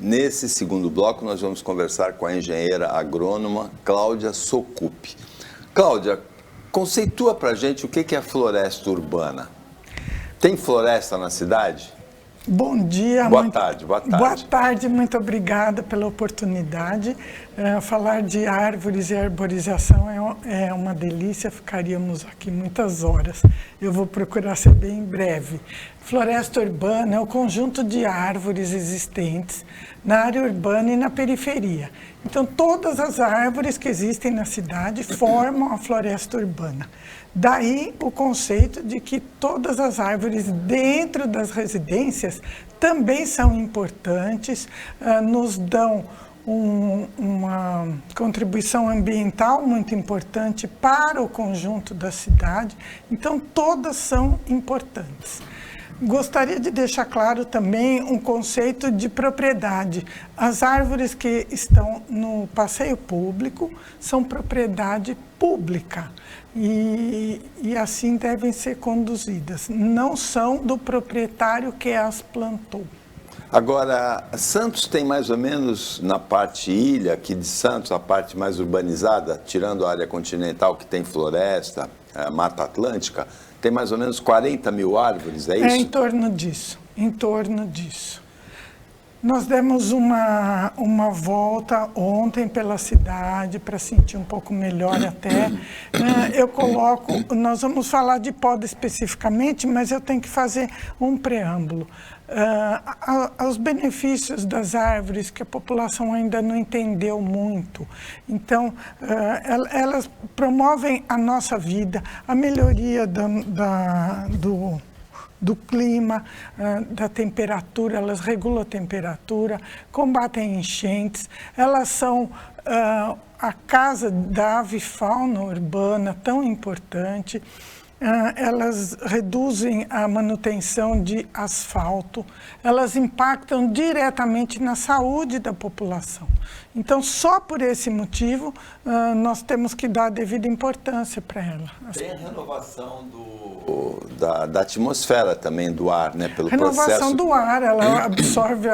Nesse segundo bloco, nós vamos conversar com a engenheira agrônoma Cláudia Socupi. Cláudia, conceitua para a gente o que é floresta urbana. Tem floresta na cidade? Bom dia. Boa tarde. Boa tarde, muito obrigada pela oportunidade. Falar de árvores e arborização é uma delícia, ficaríamos aqui muitas horas. Eu vou procurar ser bem breve. Floresta urbana é o conjunto de árvores existentes na área urbana e na periferia. Então, todas as árvores que existem na cidade formam a floresta urbana. Daí o conceito de que todas as árvores dentro das residências também são importantes, nos dão uma contribuição ambiental muito importante para o conjunto da cidade. Então, todas são importantes. Gostaria de deixar claro também um conceito de propriedade. As árvores que estão no passeio público são propriedade pública e assim devem ser conduzidas. Não são do proprietário que as plantou. Agora, Santos tem mais ou menos, na parte ilha aqui de Santos, a parte mais urbanizada, tirando a área continental que tem floresta, Mata Atlântica, tem mais ou menos 40 mil árvores, é isso? É em torno disso. Nós demos uma volta ontem pela cidade para sentir um pouco melhor até. Nós vamos falar de poda especificamente, mas eu tenho que fazer um preâmbulo. Aos benefícios das árvores que a população ainda não entendeu muito. Então, elas promovem a nossa vida, a melhoria do clima, da temperatura, elas regulam a temperatura, combatem enchentes, elas são a casa da avifauna urbana tão importante. Elas reduzem a manutenção de asfalto, elas impactam diretamente na saúde da população. Então, só por esse motivo, nós temos que dar a devida importância para ela. Tem a renovação da atmosfera também, do ar, né? Pelo renovação do ar, ela absorve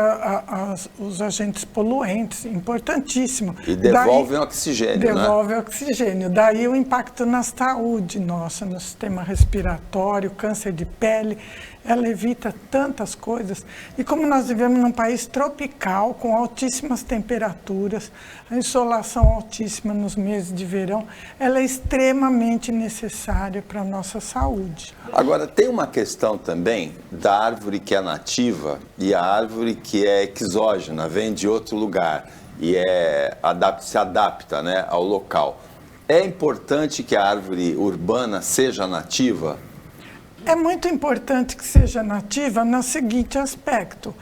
os agentes poluentes, importantíssimo. E devolve o oxigênio, Devolve o oxigênio. Daí o impacto na saúde nossa, no sistema respiratório, câncer de pele. Ela evita tantas coisas. E como nós vivemos num país tropical, com altíssimas temperaturas, a insolação altíssima nos meses de verão, ela é extremamente necessária para a nossa saúde. Agora, tem uma questão também da árvore que é nativa e a árvore que é exógena, vem de outro lugar e se adapta, né, ao local. É importante que a árvore urbana seja nativa? É muito importante que seja nativa no seguinte aspecto: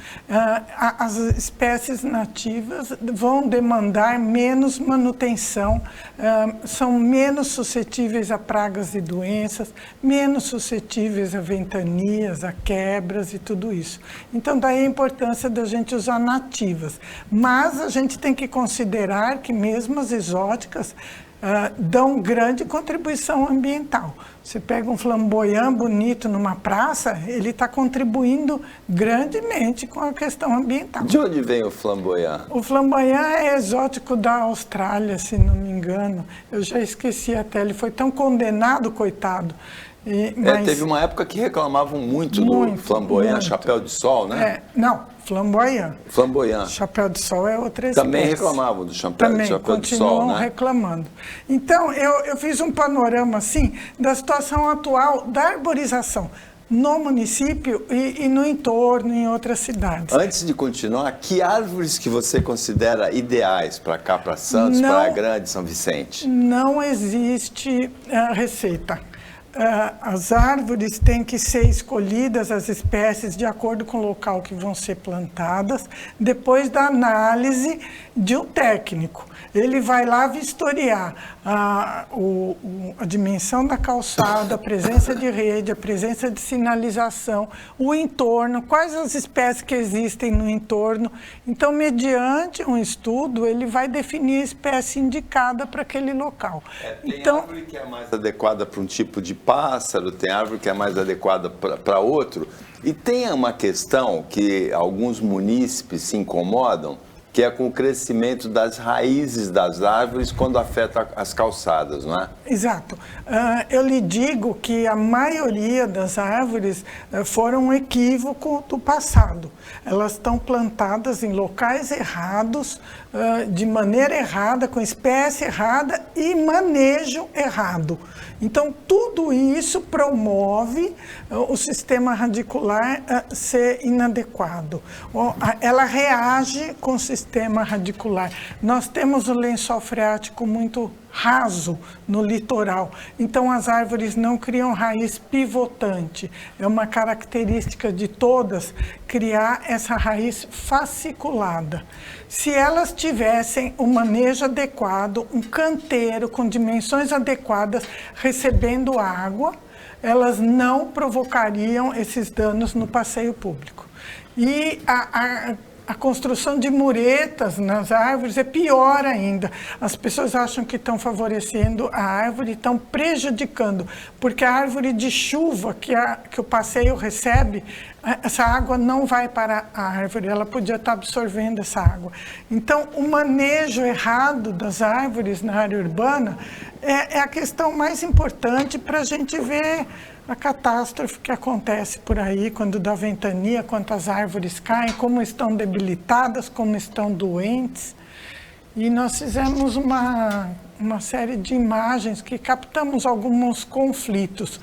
as espécies nativas vão demandar menos manutenção, são menos suscetíveis a pragas e doenças, menos suscetíveis a ventanias, a quebras e tudo isso. Então, daí a importância da gente usar nativas. Mas a gente tem que considerar que mesmo as exóticas dão grande contribuição ambiental. Você pega um flamboyant bonito numa praça, ele está contribuindo grandemente com a questão ambiental. De onde vem o flamboyant? O flamboyant é exótico da Austrália, se não me engano. Eu já esqueci até, ele foi tão condenado, coitado. Teve uma época que reclamavam muito do flamboyant, chapéu de sol, né? Flamboyant. Flamboyant. Chapéu de sol é outra espécie. Também reclamavam do chapéu de sol, né? Continuam reclamando. Então, eu fiz um panorama, assim, da situação atual da arborização no município e no entorno, em outras cidades. Antes de continuar, que árvores que você considera ideais para cá, para Santos, Praia Grande, São Vicente? Não existe receita. As árvores têm que ser escolhidas, as espécies, de acordo com o local que vão ser plantadas, depois da análise de um técnico. Ele vai lá vistoriar a dimensão da calçada, a presença de rede, a presença de sinalização, o entorno, quais as espécies que existem no entorno. Então, mediante um estudo, ele vai definir a espécie indicada para aquele local. Tem árvore que é mais adequada para um tipo de pássaro, tem árvore que é mais adequada para outro. E tem uma questão que alguns munícipes se incomodam, que é com o crescimento das raízes das árvores quando afeta as calçadas, não é? Exato. Eu lhe digo que a maioria das árvores foram um equívoco do passado. Elas estão plantadas em locais errados, de maneira errada, com espécie errada e manejo errado. Então, tudo isso promove o sistema radicular ser inadequado. Ela reage com o sistema radicular. Nós temos o lençol freático muito raso no litoral, então as árvores não criam raiz pivotante. É uma característica de todas criar essa raiz fasciculada. Se elas tivessem um manejo adequado, um canteiro com dimensões adequadas, recebendo água, elas não provocariam esses danos no passeio público. E a construção de muretas nas árvores é pior ainda. As pessoas acham que estão favorecendo a árvore e estão prejudicando, porque a árvore de chuva que o passeio recebe, essa água não vai para a árvore, ela podia estar absorvendo essa água. Então, o manejo errado das árvores na área urbana é a questão mais importante para a gente ver a catástrofe que acontece por aí, quando dá ventania, quantas árvores caem, como estão debilitadas, como estão doentes. E nós fizemos uma série de imagens que captamos alguns conflitos.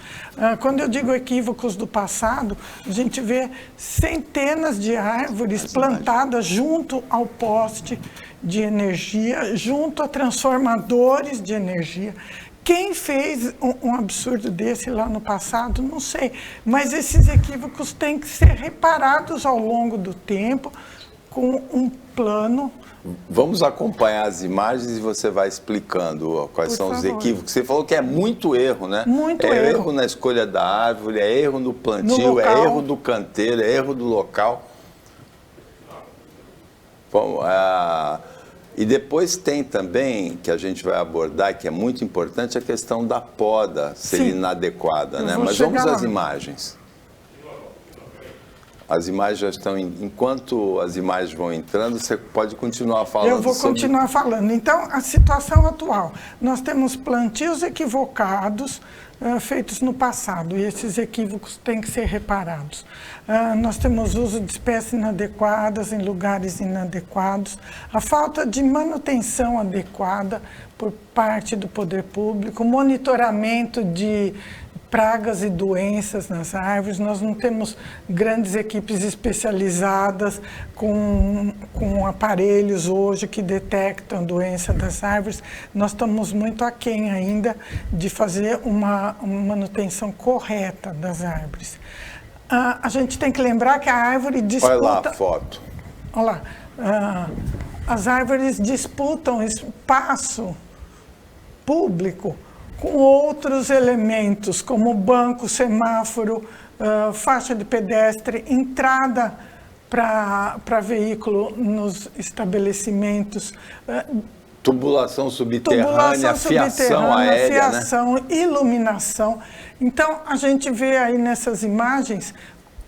Quando eu digo equívocos do passado, a gente vê centenas de árvores plantadas junto ao poste de energia, junto a transformadores de energia. Quem fez um absurdo desse lá no passado, não sei. Mas esses equívocos têm que ser reparados ao longo do tempo com um plano. Vamos acompanhar as imagens e você vai explicando quais são os equívocos. Você falou que é muito erro, né? Muito erro. É erro erro na escolha da árvore, é erro no plantio, é erro do canteiro, é erro do local. Bom, e depois tem também, que a gente vai abordar, que é muito importante, a questão da poda ser inadequada, né? Mas vamos às imagens. As imagens já estão... Enquanto as imagens vão entrando, você pode continuar falando. Eu vou continuar falando. Então, a situação atual. Nós temos plantios equivocados feitos no passado, e esses equívocos têm que ser reparados. Nós temos uso de espécies inadequadas em lugares inadequados, a falta de manutenção adequada por parte do poder público, monitoramento de pragas e doenças nas árvores. Nós não temos grandes equipes especializadas com aparelhos hoje que detectam doença das árvores. Nós estamos muito aquém ainda de fazer uma manutenção correta das árvores. A gente tem que lembrar que a árvore disputa... Olha lá a foto. Olha lá. As árvores disputam espaço público com outros elementos, como banco, semáforo, faixa de pedestre, entrada para veículo nos estabelecimentos. Tubulação subterrânea, fiação aérea, fiação, iluminação. Então, a gente vê aí nessas imagens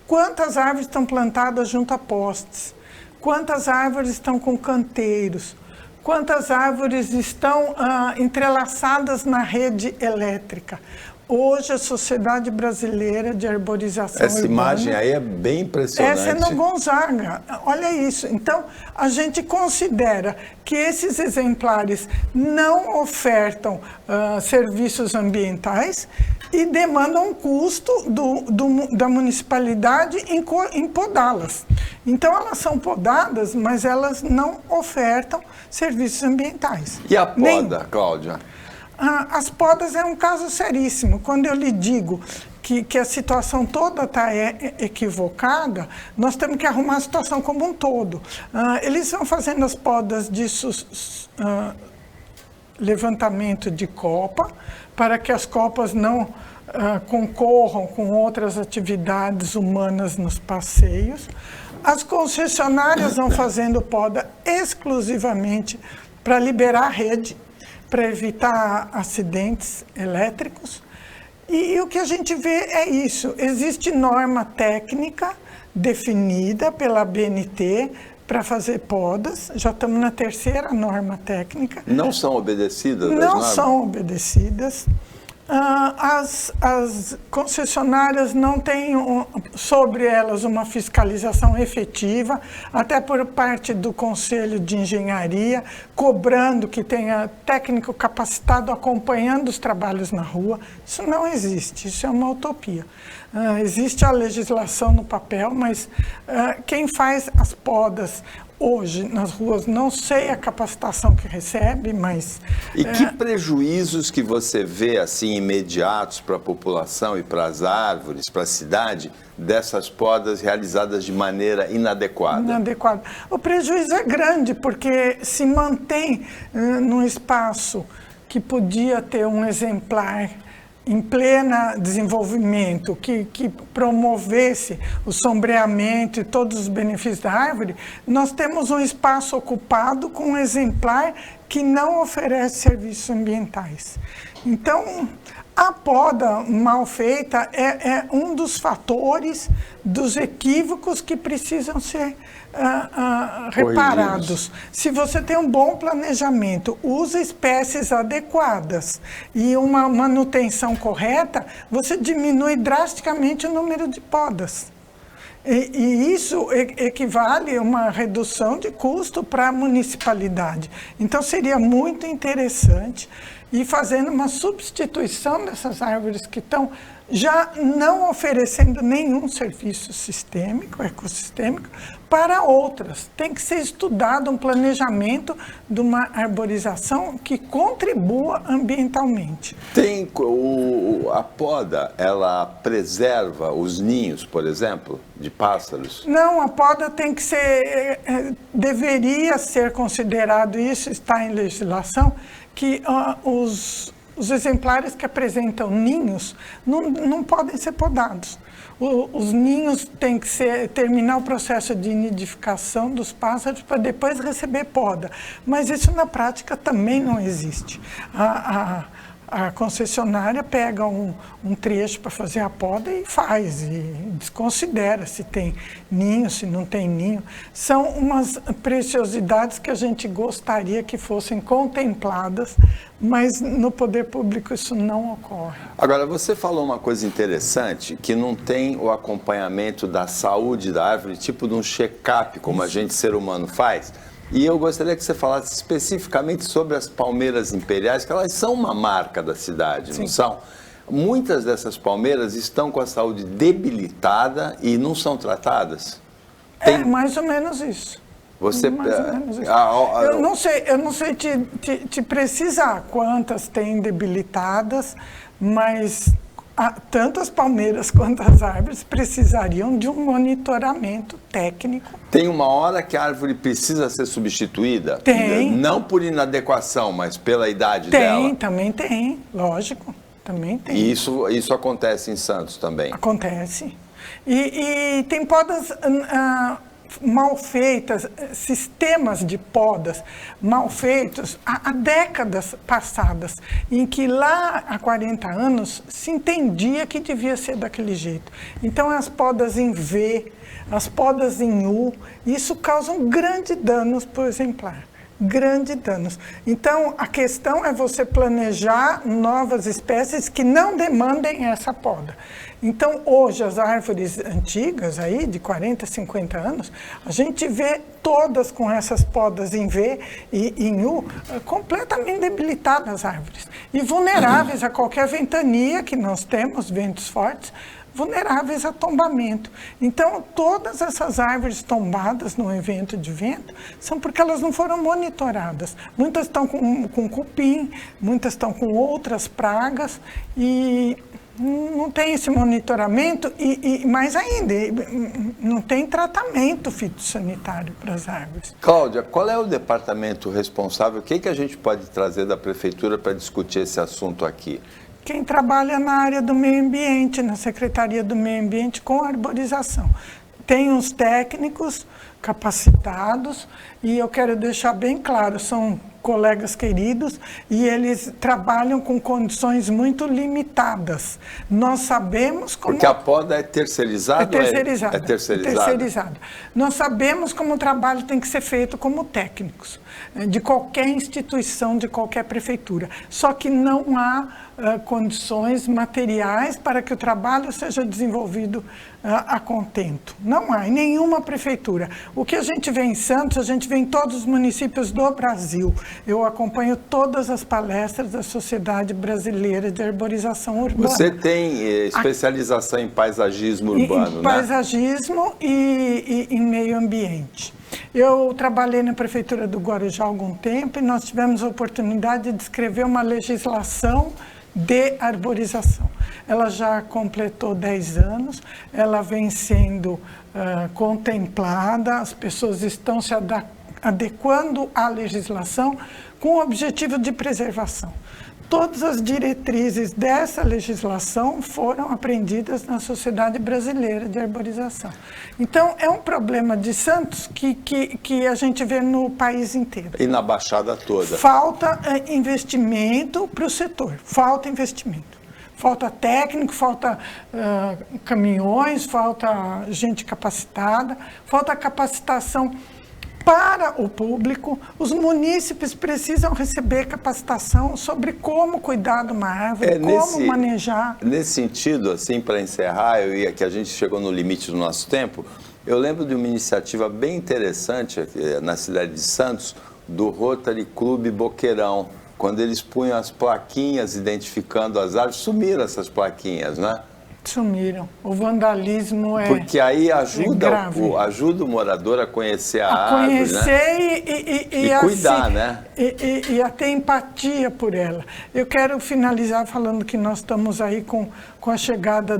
quantas árvores estão plantadas junto a postes, quantas árvores estão com canteiros, quantas árvores estão entrelaçadas na rede elétrica. Hoje, a Sociedade Brasileira de Arborização Essa Urbana, imagem aí é bem impressionante. Essa é no Gonzaga. Olha isso. Então, a gente considera que esses exemplares não ofertam serviços ambientais e demandam um custo da municipalidade em podá-las. Então, elas são podadas, mas elas não ofertam serviços ambientais. E a poda, Cláudia? As podas é um caso seríssimo. Quando eu lhe digo que a situação toda está equivocada, nós temos que arrumar a situação como um todo. Eles vão fazendo as podas de levantamento de copa, para que as copas não concorram com outras atividades humanas nos passeios. As concessionárias vão fazendo poda exclusivamente para liberar a rede, para evitar acidentes elétricos. E o que a gente vê é isso, existe norma técnica definida pela ABNT para fazer podas, já estamos na terceira norma técnica. Não são obedecidas as Não normas? são obedecidas. As concessionárias não têm sobre elas uma fiscalização efetiva, até por parte do Conselho de Engenharia, cobrando que tenha técnico capacitado acompanhando os trabalhos na rua. Isso não existe, isso é uma utopia. Existe a legislação no papel, mas quem faz as podas hoje nas ruas, não sei a capacitação que recebe, mas... E que prejuízos que você vê, assim, imediatos para a população e para as árvores, para a cidade, dessas podas realizadas de maneira inadequada? Inadequada. O prejuízo é grande, porque se mantém num espaço que podia ter um exemplar em pleno desenvolvimento, que promovesse o sombreamento e todos os benefícios da árvore, nós temos um espaço ocupado com um exemplar que não oferece serviços ambientais. Então, a poda mal feita é um dos fatores dos equívocos que precisam ser reparados. Se você tem um bom planejamento, usa espécies adequadas e uma manutenção correta, você diminui drasticamente o número de podas. E isso equivale a uma redução de custo para a municipalidade. Então, seria muito interessante ir fazendo uma substituição dessas árvores que estão já não oferecendo nenhum serviço sistêmico, ecossistêmico, para outras. Tem que ser estudado um planejamento de uma arborização que contribua ambientalmente. A poda, ela preserva os ninhos, por exemplo, de pássaros? Não, a poda tem que ser, deveria ser considerado, isso está em legislação, que os exemplares que apresentam ninhos não podem ser podados. Os ninhos têm que terminar o processo de nidificação dos pássaros para depois receber poda. Mas isso na prática também não existe. A concessionária pega um trecho para fazer a poda e faz, e desconsidera se tem ninho, se não tem ninho. São umas preciosidades que a gente gostaria que fossem contempladas, mas no poder público isso não ocorre. Agora, você falou uma coisa interessante, que não tem o acompanhamento da saúde da árvore, tipo de um check-up, como a gente, ser humano, faz. E eu gostaria que você falasse especificamente sobre as palmeiras imperiais, que elas são uma marca da cidade, Sim. Não são? Muitas dessas palmeiras estão com a saúde debilitada e não são tratadas? É mais ou menos isso. Você... Mais ou menos isso. Eu não sei te precisar quantas tem debilitadas, mas tanto as palmeiras quanto as árvores precisariam de um monitoramento técnico. Tem uma hora que a árvore precisa ser substituída? Tem. Não por inadequação, mas pela idade dela? Também tem, lógico, também tem. E isso acontece em Santos também? Acontece. E tem podas mal feitas, sistemas de podas mal feitos há décadas passadas, em que lá há 40 anos se entendia que devia ser daquele jeito. Então as podas em V, as podas em U, isso causam grandes danos para o exemplar. Grandes danos. Então, a questão é você planejar novas espécies que não demandem essa poda. Então, hoje, as árvores antigas, aí, de 40, 50 anos, a gente vê todas com essas podas em V e em U, completamente debilitadas as árvores. E vulneráveis a qualquer ventania que nós temos, ventos fortes, vulneráveis a tombamento. Então, todas essas árvores tombadas no evento de vento são porque elas não foram monitoradas. Muitas estão com cupim, muitas estão com outras pragas e não tem esse monitoramento e mais ainda, não tem tratamento fitossanitário para as árvores. Cláudia, qual é o departamento responsável? O que a gente pode trazer da prefeitura para discutir esse assunto aqui? Quem trabalha na área do meio ambiente, na Secretaria do Meio Ambiente com arborização. Tem os técnicos capacitados e eu quero deixar bem claro, são colegas queridos, e eles trabalham com condições muito limitadas. Nós sabemos como... Porque a poda é terceirizada? É terceirizada. É terceirizada. É terceirizada. Nós sabemos como o trabalho tem que ser feito como técnicos, de qualquer instituição, de qualquer prefeitura. Só que não há condições materiais para que o trabalho seja desenvolvido a contento. Não há em nenhuma prefeitura. O que a gente vê em Santos, a gente vê em todos os municípios do Brasil. Eu acompanho todas as palestras da Sociedade Brasileira de Arborização Urbana. Você tem especialização em paisagismo urbano, em paisagismo e em meio ambiente. Eu trabalhei na Prefeitura do Guarujá há algum tempo e nós tivemos a oportunidade de escrever uma legislação de arborização. Ela já completou 10 anos, ela vem sendo contemplada, as pessoas estão se adequando à legislação com o objetivo de preservação. Todas as diretrizes dessa legislação foram aprendidas na Sociedade Brasileira de Arborização. Então, é um problema de Santos que a gente vê no país inteiro. E na Baixada toda. Falta investimento para o setor, falta investimento. Falta técnico, falta caminhões, falta gente capacitada, falta capacitação para o público. Os munícipes precisam receber capacitação sobre como cuidar de uma árvore, como manejar. Nesse sentido, assim, para encerrar, que a gente chegou no limite do nosso tempo, eu lembro de uma iniciativa bem interessante aqui, na cidade de Santos, do Rotary Clube Boqueirão, quando eles punham as plaquinhas identificando as árvores. Sumiram essas plaquinhas, né? Sumiram. O vandalismo é porque aí ajuda ajuda o morador a conhecer a árvore, conhecer, né? E cuidar, assim, né? E a ter empatia por ela. Eu quero finalizar falando que nós estamos aí com a chegada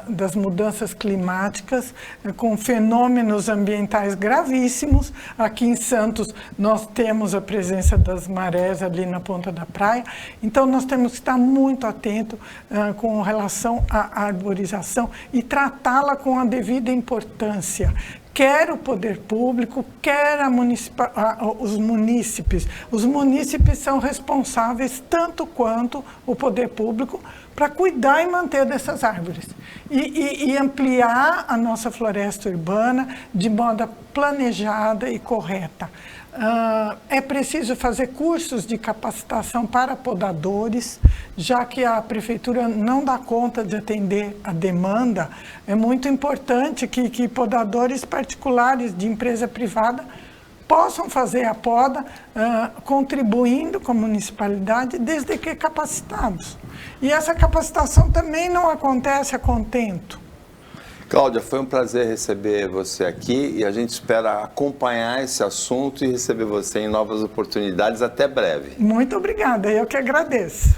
das mudanças climáticas, com fenômenos ambientais gravíssimos. Aqui em Santos nós temos a presença das marés ali na ponta da praia, então nós temos que estar muito atento com relação à arborização e tratá-la com a devida importância. Quer o poder público, quer os munícipes. Os munícipes são responsáveis tanto quanto o poder público para cuidar e manter dessas árvores e ampliar a nossa floresta urbana de modo planejada e correta. É preciso fazer cursos de capacitação para podadores, já que a prefeitura não dá conta de atender a demanda. É muito importante que podadores particulares de empresa privada possam fazer a poda, contribuindo com a municipalidade, desde que capacitados. E essa capacitação também não acontece a contento. Cláudia, foi um prazer receber você aqui e a gente espera acompanhar esse assunto e receber você em novas oportunidades. Até breve. Muito obrigada, eu que agradeço.